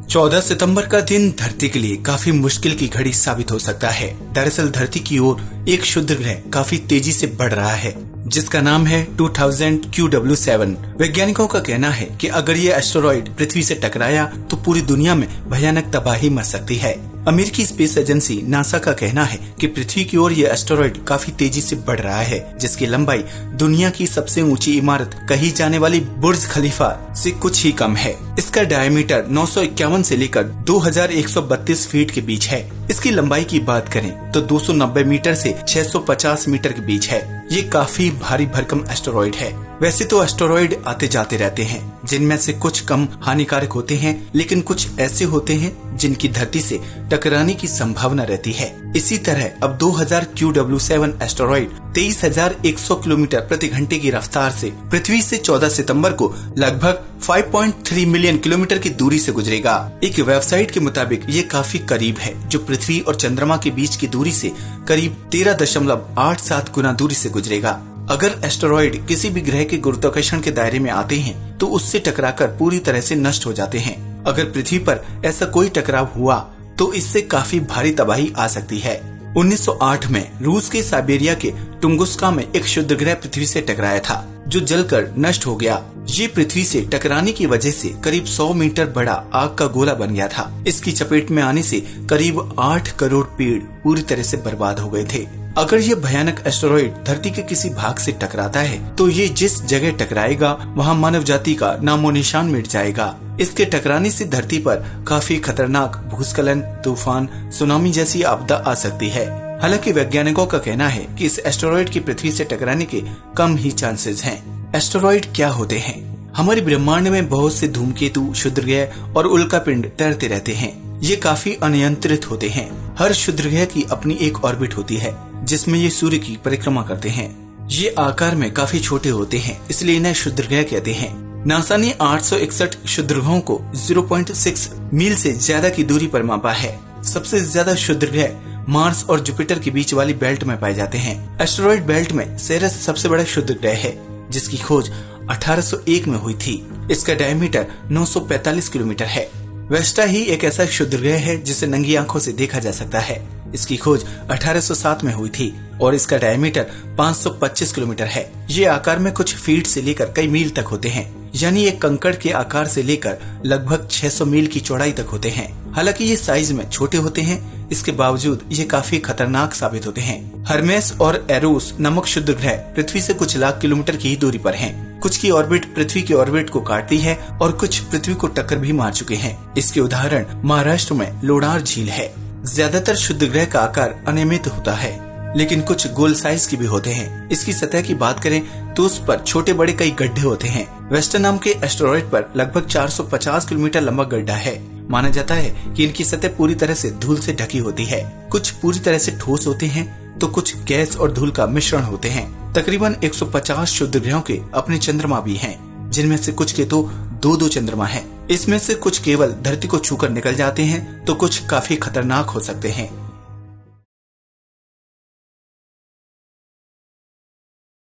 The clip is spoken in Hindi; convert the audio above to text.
14 सितंबर का दिन धरती के लिए काफी मुश्किल की घड़ी साबित हो सकता है। दरअसल धरती की ओर एक क्षुद्र ग्रह काफी तेजी से बढ़ रहा है जिसका नाम है 2000 QW7। वैज्ञानिकों का कहना है कि अगर ये एस्टेरॉइड पृथ्वी से टकराया तो पूरी दुनिया में भयानक तबाही मच सकती है। अमेरिकी स्पेस एजेंसी नासा का कहना है कि पृथ्वी की ओर ये एस्टेरॉइड काफी तेजी से बढ़ रहा है जिसकी लंबाई दुनिया की सबसे ऊंची इमारत कही जाने वाली बुर्ज खलीफा से कुछ ही कम है। इसका डायमीटर 951 से लेकर 2132 फीट के बीच है। इसकी लंबाई की बात करें तो 290 मीटर से 650 मीटर के बीच है। ये काफी भारी भरकम एस्टेरॉइड है। वैसे तो एस्टेरॉइड आते जाते रहते हैं जिनमें से कुछ कम हानिकारक होते हैं, लेकिन कुछ ऐसे होते हैं जिनकी धरती से टकराने की संभावना रहती है। इसी तरह अब 2000 QW7 एस्टेरॉइड 23,100 किलोमीटर प्रति घंटे की रफ्तार से पृथ्वी से 14 सितंबर को लगभग 5.3 मिलियन किलोमीटर की दूरी से गुजरेगा। एक वेबसाइट के मुताबिक ये काफी करीब है, जो पृथ्वी और चंद्रमा के बीच की दूरी से करीब 13.87 गुना दूरी से गुजरेगा। अगर एस्टेरॉइड किसी भी ग्रह के गुरुत्वाकर्षण के दायरे में आते हैं तो उससे टकराकर पूरी तरह से नष्ट हो जाते हैं। अगर पृथ्वी पर ऐसा कोई टकराव हुआ तो इससे काफी भारी तबाही आ सकती है। 1908 में रूस के साइबेरिया के टुंगुस्का में एक क्षुद्र ग्रह पृथ्वी से टकराया था जो जलकर नष्ट हो गया। ये पृथ्वी से टकराने की वजह से करीब 100 मीटर बड़ा आग का गोला बन गया था। इसकी चपेट में आने से करीब 8 करोड़ पेड़ पूरी तरह से बर्बाद हो गए थे। अगर ये भयानक एस्टेरॉइड धरती के किसी भाग से टकराता है तो ये जिस जगह टकराएगा वहाँ मानव जाति का नामो निशान मिट जाएगा। इसके टकराने से धरती पर काफी खतरनाक भूस्खलन, तूफान, सुनामी जैसी आपदा आ सकती है। हालांकि वैज्ञानिकों का कहना है कि इस एस्टेरॉइड की पृथ्वी से टकराने के कम ही चांसेस हैं। एस्टेरॉइड क्या होते हैं? हमारे ब्रह्मांड में बहुत से धूमकेतु, क्षुद्र ग्रह और उल्कापिंड तैरते रहते हैं। ये काफी अनियंत्रित होते हैं। हर क्षुद्र ग्रह की अपनी एक ऑर्बिट होती है जिसमें ये सूर्य की परिक्रमा करते हैं। ये आकार में काफी छोटे होते हैं, इसलिए इन्हें क्षुद्र ग्रह कहते हैं। नासा ने 861 क्षुद्र ग्रहों को 0.6 मील से ज्यादा की दूरी पर मापा है। सबसे ज्यादा क्षुद्र ग्रह मार्स और जुपिटर के बीच वाली बेल्ट में पाए जाते हैं। एस्टेरॉइड बेल्ट में सेरस सबसे बड़ा क्षुद्र ग्रह है जिसकी खोज 1801 में हुई थी। इसका डायमीटर 945 किलोमीटर है। वेस्टा ही एक ऐसा क्षुद्र ग्रह है जिसे नंगी आंखों से देखा जा सकता है। इसकी खोज 1807 में हुई थी और इसका डायमीटर 525 किलोमीटर है। ये आकार में कुछ फीट से लेकर कई मील तक होते हैं, यानी एक कंकड़ के आकार से लेकर लगभग 600 मील की चौड़ाई तक होते हैं। हालांकि ये साइज में छोटे होते हैं, इसके बावजूद ये काफी खतरनाक साबित होते हैं। हर्मेस और एरोस नामक क्षुद्र ग्रह पृथ्वी से कुछ लाख किलोमीटर की ही दूरी पर हैं। कुछ की ऑर्बिट पृथ्वी की ऑर्बिट को काटती है और कुछ पृथ्वी को टक्कर भी मार चुके हैं। इसके उदाहरण महाराष्ट्र में लोणार झील है। ज्यादातर क्षुद्र ग्रह का आकार अनियमित होता है, लेकिन कुछ गोल साइज के भी होते हैं। इसकी सतह की बात करें तो उस पर छोटे बड़े कई गड्ढे होते हैं। वेस्टर नाम के एस्टेरॉइड पर लगभग 450 किलोमीटर लंबा गड्ढा है। माना जाता है कि इनकी सतह पूरी तरह से धूल से ढकी होती है। कुछ पूरी तरह से ठोस होते हैं तो कुछ गैस और धूल का मिश्रण होते हैं। तकरीबन 150 क्षुद्र ग्रहों के अपने चंद्रमा भी हैं, जिनमें से कुछ के तो 2-2 चंद्रमा हैं। इसमें से कुछ केवल धरती को छूकर निकल जाते हैं तो कुछ काफी खतरनाक हो सकते हैं।